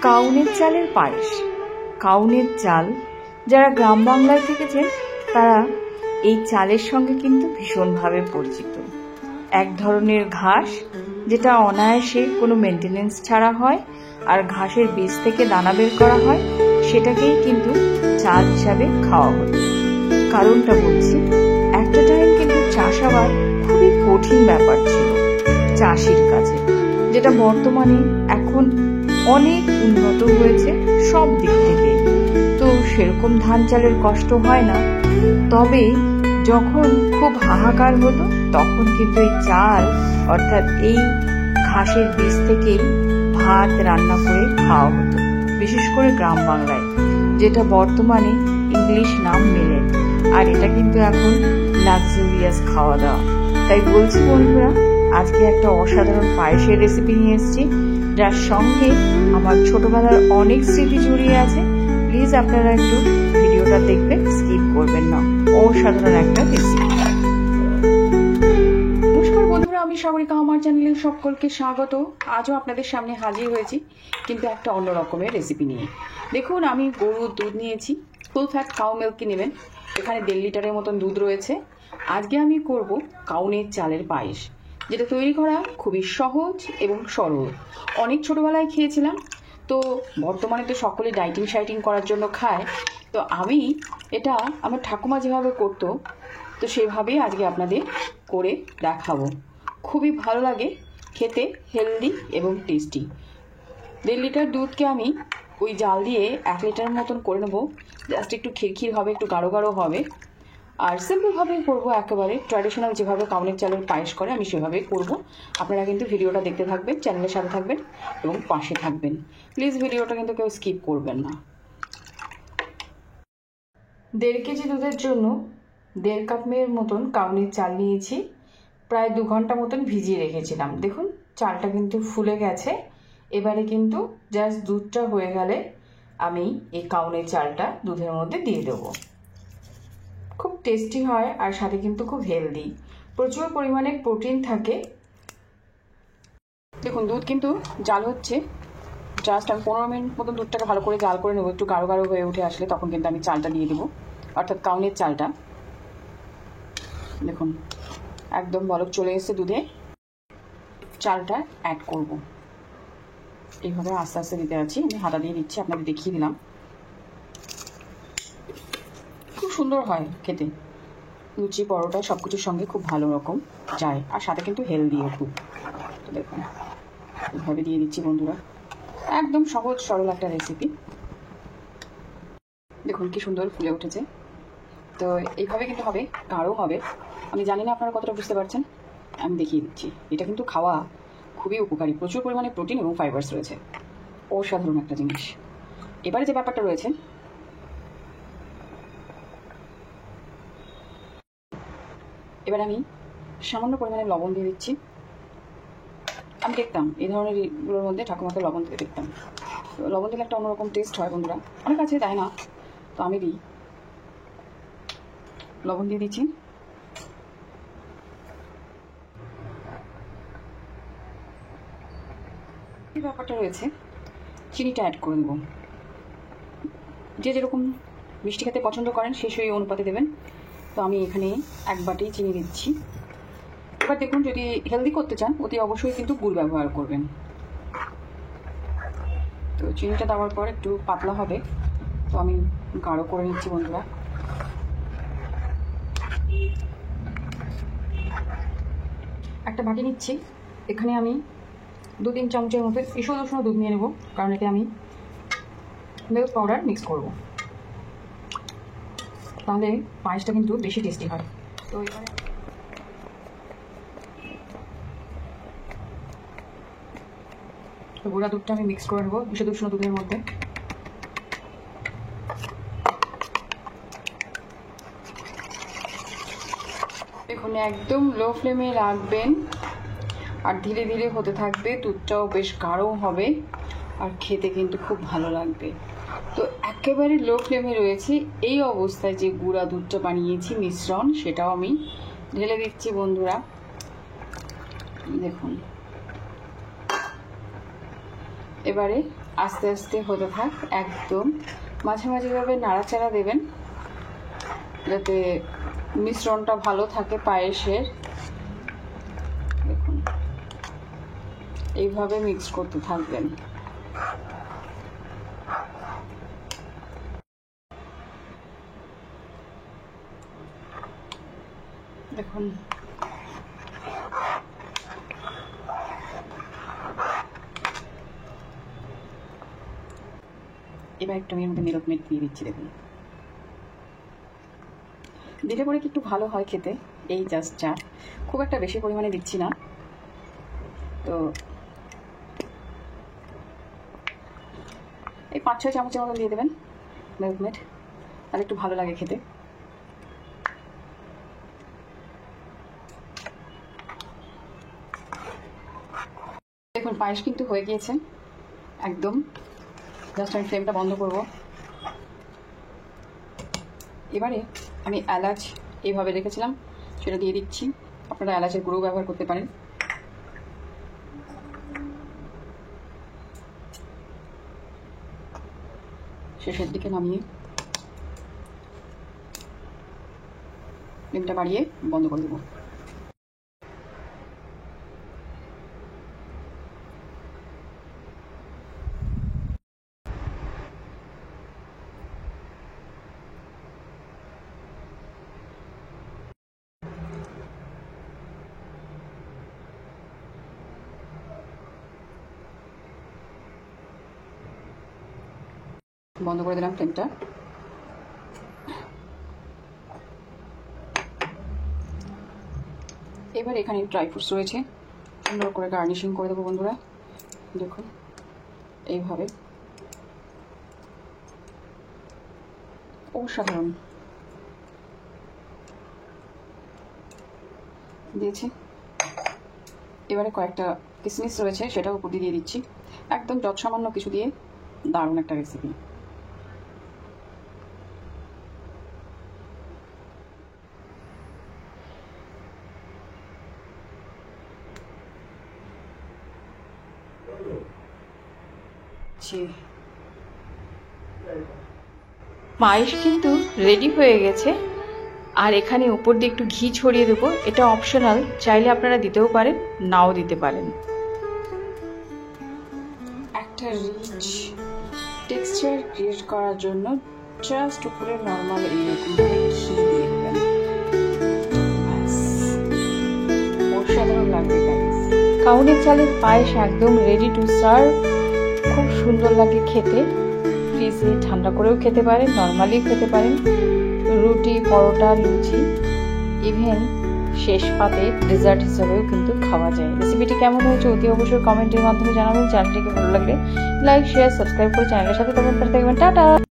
কাউনের চালের পায়েস। কাউনের চাল যারা গ্রাম বাংলায় থেকেছেন তারা এই চালের সঙ্গে কিন্তু ভীষণভাবে পরিচিত। এক ধরনের ঘাস যেটা অনায়াসে কোনো মেনটেনেন্স ছাড়া হয়, আর ঘাসের বীজ থেকে দানা বের করা হয়, সেটাকেই কিন্তু চাল হিসাবে খাওয়া হতো। কারণটা বলছি, একটা টাইম কিন্তু চাষাবাদ খুবই কঠিন ব্যাপার ছিল চাষির কাছে, যেটা বর্তমানে এখন অনেক উন্নত হয়েছে সব দিক থেকে। তো সেরকম ধান চালের কষ্ট হয় না, তবে যখন খুব হাহাকার হতো তখন কিন্তু এই চাল অর্থাৎ এই ঘাসের বীজ থেকেই ভাত রান্না করে খাওয়া হতো, বিশেষ করে গ্রাম বাংলায়, যেটা বর্তমানে ইংলিশ নাম মিলেট। আর এটা কিন্তু এখন লাক্সারিয়াস খাওয়া দাওয়া। তাই বলছি বন্ধুরা, আজকে একটা অসাধারণ পায়েসের রেসিপি নিয়ে এসেছি, যার সঙ্গে আমার ছোটবেলার অনেক স্মৃতি জড়িয়ে আছে। প্লিজ আপনারা একটু ভিডিওটা দেখবেন, স্কিপ করবেন না। অসাধারণ একটা রেসিপি। নমস্কার বন্ধুরা, আমি সাগরিকা, আমার চ্যানেলে সকলকে স্বাগত। আজও আপনাদের সামনে হাজির হয়েছি, কিন্তু একটা অন্য রকমের রেসিপি নিয়ে। দেখুন, আমি গরুর দুধ নিয়েছি, ফুল ফ্যাট কাউ মিল্ক নেবেন। এখানে 1.5 লিটারের মতন দুধ রয়েছে। আজকে আমি করব কাউনের চালের পায়েস, যেটা তৈরি করা খুবই সহজ এবং সরল। অনেক ছোটবেলায় খেয়েছিলাম, তো বর্তমানে তো সকলে ডাইটিং করার জন্য খায়, তো আমি এটা আমার ঠাকুমা যেভাবে করতো, তো সেভাবেই আজকে আপনাদের করে দেখাবো। খুবই ভালো লাগে খেতে, হেলদি এবং টেস্টি। 1.5 লিটার দুধকে আমি ওই জাল দিয়ে 1 লিটার মতন করে নেবো। জাস্ট একটু খিরখির হবে, একটু গাঢ় গাঢ় হবে। আর সিম্পলভাবে করবো, একেবারে ট্র্যাডিশনাল যেভাবে কাউনের চালের পায়েস করে আমি সেভাবেই করব। আপনারা কিন্তু ভিডিওটা দেখতে থাকবেন, চ্যানেলের সাথে থাকবেন এবং পাশে থাকবেন। প্লিজ ভিডিওটা কিন্তু কেউ স্কিপ করবেন না। 1.5 কেজি দুধের জন্য 1.5 কাপের মতন কাউনের চাল নিয়েছি। প্রায় 2 ঘন্টা মতন ভিজিয়ে রেখেছিলাম। দেখুন, চালটা কিন্তু ফুলে গেছে। এবারে কিন্তু জাস্ট দুধটা হয়ে গেলে আমি এই কাউনের চালটা দুধের মধ্যে দিয়ে দেবো। খুব টেস্টি হয়, আর সাথে কিন্তু খুব হেলদি, প্রচুর পরিমাণে প্রোটিন থাকে। দেখুন, দুধ কিন্তু জাল হচ্ছে। জাস্ট আমি 15 মিনিট মতন দুধটাকে ভালো করে জাল করে নেবো। একটু গাঢ় গাঢ় হয়ে উঠে আসলে তখন কিন্তু আমি চালটা দিয়ে দেবো, অর্থাৎ কাউনের চালটা। দেখুন, একদম বলক চলে এসেছে দুধে। চালটা অ্যাড করব, এইভাবে আস্তে আস্তে দিতে আছি। আমি হাতা দিয়ে দিচ্ছি, আপনাদের দেখিয়ে দিলাম। খুব সুন্দর হয় খেতে, লুচি পরোটা সব কিছুর সঙ্গে খুব ভালো রকম যায়, আর সাথে কিন্তু হেলদিও খুব। তো দেখুন, এইভাবে দিয়ে দিচ্ছি বন্ধুরা। একদম সহজ সরল একটা রেসিপি। দেখুন কি সুন্দর ফুলে উঠেছে। তো এইভাবে কিন্তু হবে, গাঢ় হবে। আমি জানি না আপনারা কতটা বুঝতে পারছেন, আমি দেখিয়ে দিচ্ছি। এটা কিন্তু খাওয়া খুবই উপকারী, প্রচুর পরিমাণে প্রোটিন এবং ফাইবার্স রয়েছে। অসাধারণ একটা জিনিস। এবারে যে ব্যাপারটা রয়েছে, এবার আমি সামান্য পরিমাণে লবণ দিয়ে দিচ্ছি। আমি দেখতাম এই ধরনের এগুলোর মধ্যে ঠাকুমাকে লবণ দিয়ে দেখতাম, তো লবণ দিলে একটা অন্যরকম টেস্ট হয় বন্ধুরা। অনেক কাছে দেয় না, তো আমি দিই, লবণ দিয়ে দিচ্ছি। এই ব্যাপারটা রয়েছে, চিনিটা অ্যাড করে দেবো। যে যেরকম মিষ্টি খেতে পছন্দ করেন সেই অনুপাতে দেবেন। তো আমি এখানে 1 বাটি চিনি দিচ্ছি। এবার দেখুন, যদি হেলদি করতে চান অতি অবশ্যই কিন্তু গুড় ব্যবহার করবেন। তো চিনিটা দেওয়ার পর একটু পাতলা হবে, তো আমি গাঢ় করে নিচ্ছি বন্ধুরা। একটা বাটি নিচ্ছি, এখানে আমি 2-3 চামচের মতো ঈষৎ উষ্ণ দুধ নিয়ে নেব, কারণ এতে আমি মিল্ক পাউডার মিক্স করব, তাহলে পায়েসটা কিন্তু বেশি টেস্টি হয়। তো এখানে গুঁড়া দুধটা আমি মিক্স করে নেবো ঈষৎ উষ্ণ দুধের মধ্যে। দেখুন, একদম লো ফ্লেমে রাখবেন, আর ধীরে ধীরে হতে থাকবে। দুধটাও বেশ গাঢ় হবে, আর খেতে কিন্তু খুব ভালো লাগবে। তো একেবারে লো ফ্লেমে রয়েছে। এই অবস্থায় যে গুঁড়া দুধটা বানিয়েছি মিশ্রণ, সেটাও আমি ঢেলে দিচ্ছি বন্ধুরা। দেখুন, এবারে আস্তে আস্তে হতে থাক, একদম মাঝে মাঝে এভাবে নাড়াচাড়া দেবেন যাতে মিশ্রণটা ভালো থাকে পায়েসের। দেখুন এইভাবে মিক্স করতে থাকবেন। দেখুন এবার একটু আমি এর মধ্যে মিল্ক মেড দিয়ে দিচ্ছি। দেখুন দিলে পরে কি একটু ভালো হয় খেতে, এই জাস্ট চা, খুব একটা বেশি পরিমাণে দিচ্ছি না। তো এই 5-6 চামচের মতন দিয়ে দেবেন মিল্ক মেড, তাহলে একটু ভালো লাগে খেতে। দেখুন পায়েস কিন্তু হয়ে গিয়েছে একদম। জাস্ট আমি ফ্লেমটা বন্ধ করব। এবারে আমি এলাচ এইভাবে রেখেছিলাম সেটা দিয়ে দিচ্ছি। আপনারা এলাচের গুঁড়ো ব্যবহার করতে পারেন। শেষের দিকে নামিয়ে ফ্লেমটা বাড়িয়ে বন্ধ করে দেবো। বন্ধ করে দিলাম ফ্লেমটা। এবার এখানে ড্রাই ফ্রুটস রয়েছে, সুন্দর করে গার্নিশিং করে দেবো বন্ধুরা। দেখুন এইভাবে অসাধারণ দিয়েছি। এবারে কয়েকটা কিশমিশ রয়েছে সেটাও উপর দিয়ে দিচ্ছি। একদম যৎসামান্য কিছু দিয়ে দারুণ একটা রেসিপি। পায়েস কিন্তু রেডি হয়ে গেছে। আর এখানে উপর দিয়ে একটু ঘি ছড়িয়ে দেবো, এটা অপশনাল, চাইলে আপনারা দিতেও পারেন নাও দিতে পারেন। একটা রিচ টেক্সচার ক্রিয়েট করার জন্য জাস্ট উপরে নর্মাল এইরকম ঘি দিয়ে দেবেন, অসাধারণ লাগবে গাইস। কাউনের চালের পায়েস একদম রেডি টু সার্ভ। খুব সুন্দর লাগে খেতে। ফ্রিজে ঠান্ডা করেও খেতে পারেন, নর্মালিও খেতে পারেন, রুটি, পরোটা, লুচি, ইভেন শেষ পাতে ডেজার্ট হিসাবেও কিন্তু খাওয়া যায়। রেসিপিটি কেমন হয়েছে অতি অবশ্যই কমেন্টের মাধ্যমে জানাবেন। চ্যানেলটিকে ভালো লাগলে লাইক, শেয়ার, সাবস্ক্রাইব করে চ্যানেলের সাথে থাকবেন। টাটা।